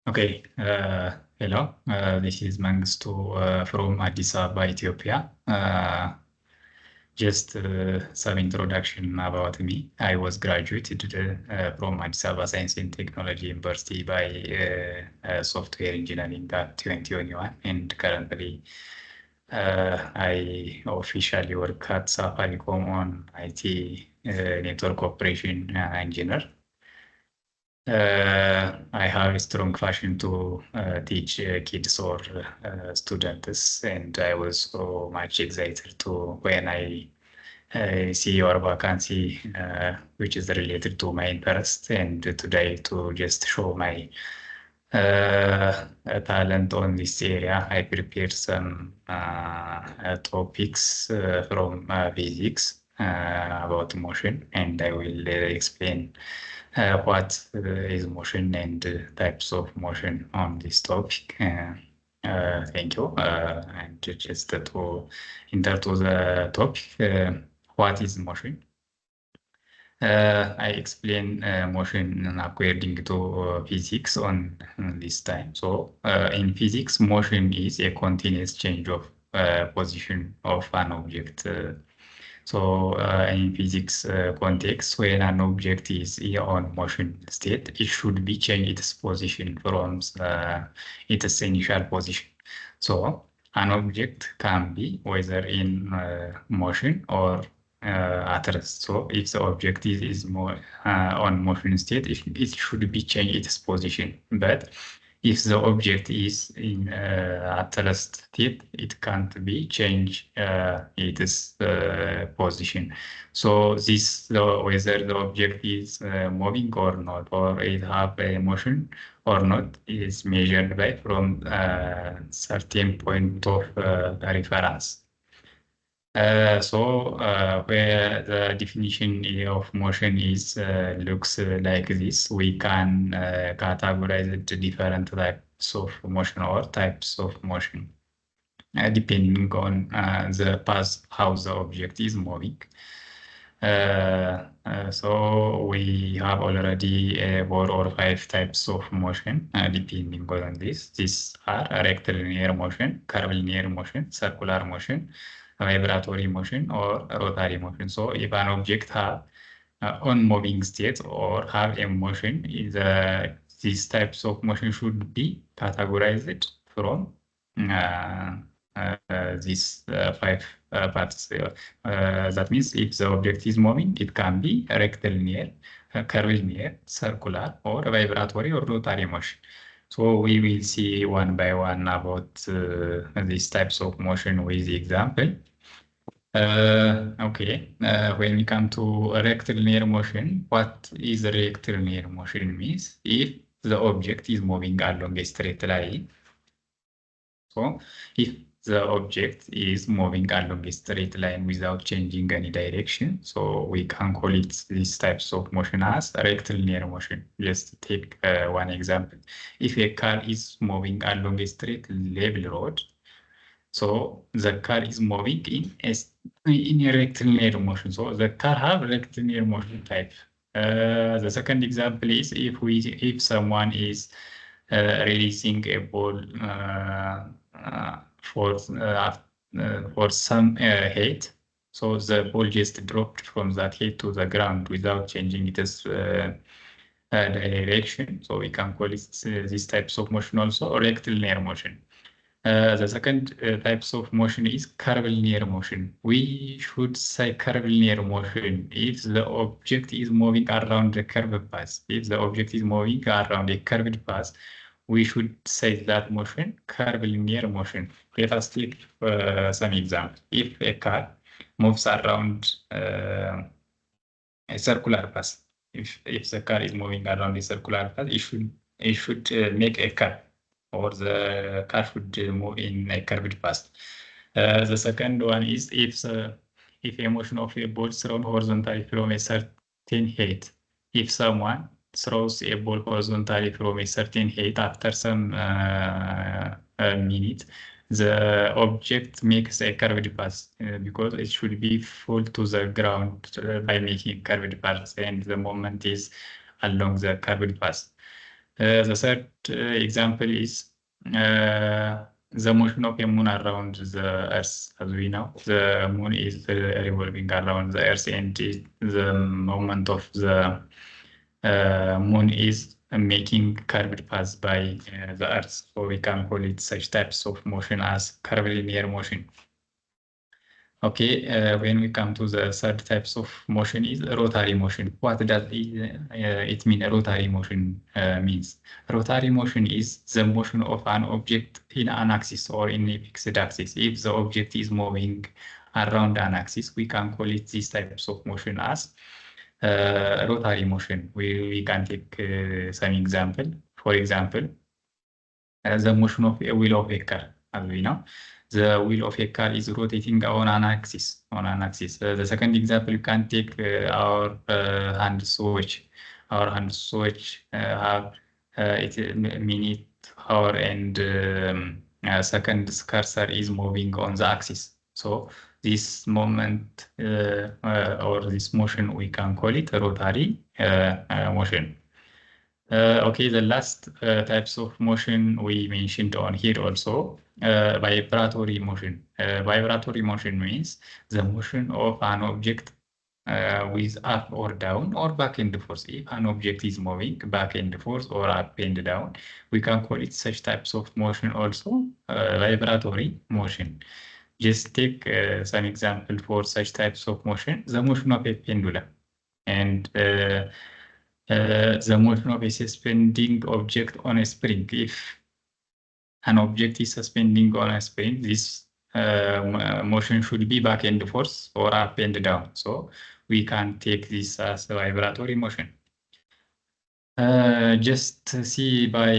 Okay, hello. This is Mangistu from Addis Ababa, Ethiopia. Just some introduction about me. I was graduated from Addis Ababa Science and Technology University by software engineering at 2021, and currently I officially work at Safaricom on IT network operation engineer. I have a strong passion to teach kids or students, and I was so much excited to when I see your vacancy, which is related to my interest, and today to just show my talent on this area. I prepared some topics from physics about motion, and I will explain what is motion and types of motion on this topic. Thank you. And just to enter to the topic, what is motion? I explain motion according to physics on this time. So in physics, motion is a continuous change of position of an object. So in physics context, when an object is on motion state, it should be changed its position from its initial position. So an object can be whether in motion or at rest. So if the object is more on motion state, it should be changed its position. But if the object is in at rest state, it can't be changed its position. So this whether the object is moving or not, or it have a motion or not, is measured by from certain point of reference. Where the definition of motion is looks like this, we can categorize it to different types of motion or types of motion, depending on the path how the object is moving. So we have already 4 or 5 types of motion, depending on this. These are rectilinear motion, curvilinear motion, circular motion, vibratory motion, or rotary motion. So if an object have on-moving state or have a motion, these types of motion should be categorized from these 5 parts. That means if the object is moving, it can be rectilinear, curvilinear, circular, or vibratory or rotary motion. So we will see one by one about these types of motion with the example. Okay, when we come to rectilinear motion, what is a rectilinear motion means? If the object is moving along a straight line, so if the object is moving along a straight line without changing any direction, so we can call it these types of motion as rectilinear motion. Just take one example. If a car is moving along a straight level road, so the car is moving in a rectilinear motion. So the car have rectilinear motion type. The second example is if someone is releasing a ball for some height, so the ball just dropped from that height to the ground without changing its direction. So we can call it these types of motion also rectilinear motion. The second types of motion is curvilinear motion. We should say curvilinear motion if the object is moving around the curved path. If the object is moving around a curved path, we should say that motion curvilinear motion. Let us take some example. If a car moves around a circular path, if the car is moving around a circular path, it should make a curve, or the car should move in a curved path. The second one is if a motion of a ball thrown horizontally from a certain height. If someone throws a ball horizontally from a certain height after some minute, the object makes a curved path because it should be fall to the ground by making curved path, and the moment is along the curved path. The third example is the motion of a moon around the Earth. As we know, the moon is revolving around the Earth, and the moment of the moon is making curved paths by the Earth. So we can call it such types of motion as curvilinear motion. Okay, when we come to the third types of motion is rotary motion. What does it mean? Rotary motion means rotary motion is the motion of an object in an axis or in a fixed axis. If the object is moving around an axis, we can call it these types of motion as rotary motion. We can take some example. For example, the motion of a wheel of a car, as we know. The wheel of a car is rotating on an axis. The second example, you can take our hand switch. Our hand switch have minute, hour, and second cursor is moving on the axis. So this moment or this motion, we can call it rotary motion. Okay, the last types of motion we mentioned on here also, vibratory motion. Vibratory motion means the motion of an object with up or down or back and forth. If an object is moving back and forth or up and down, we can call it such types of motion also vibratory motion. Just take some example for such types of motion. The motion of a pendulum and the motion of a suspending object on a spring. If an object is suspending on a spring, this motion should be back and forth or up and down. So we can take this as a vibratory motion. Just see by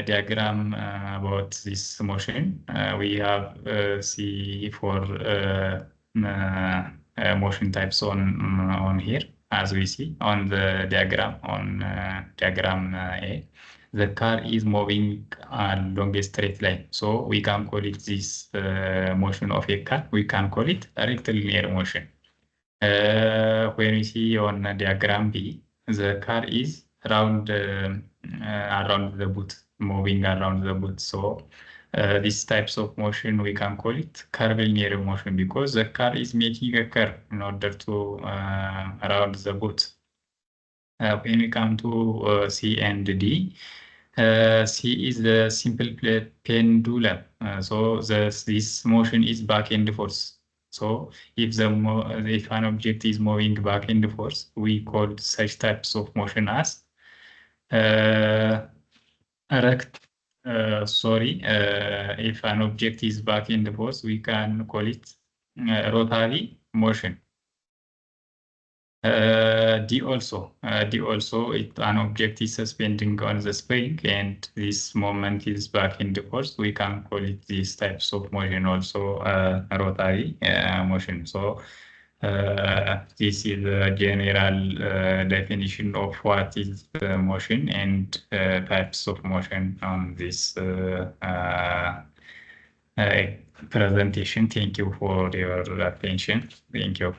diagram about this motion. We have see for motion types on here, as we see on the diagram on diagram A. The car is moving along a straight line, so we can call it this motion of a car. We can call it a rectilinear motion. When we see on diagram B, the car is around the boot, moving around the boot. So these types of motion we can call it curvilinear motion because the car is making a curve in order to around the boot. When we come to C and D, C is the simple pendulum. So this motion is back and forth. So if an object is moving back and forth, we call such types of motion as if an object is back and forth, we can call it rotary motion. D also, if an object is suspending on the spring and this moment is back in the force, we can call it these types of motion also rotary motion. So this is the general definition of what is motion and types of motion on this presentation. Thank you for your attention. Thank you.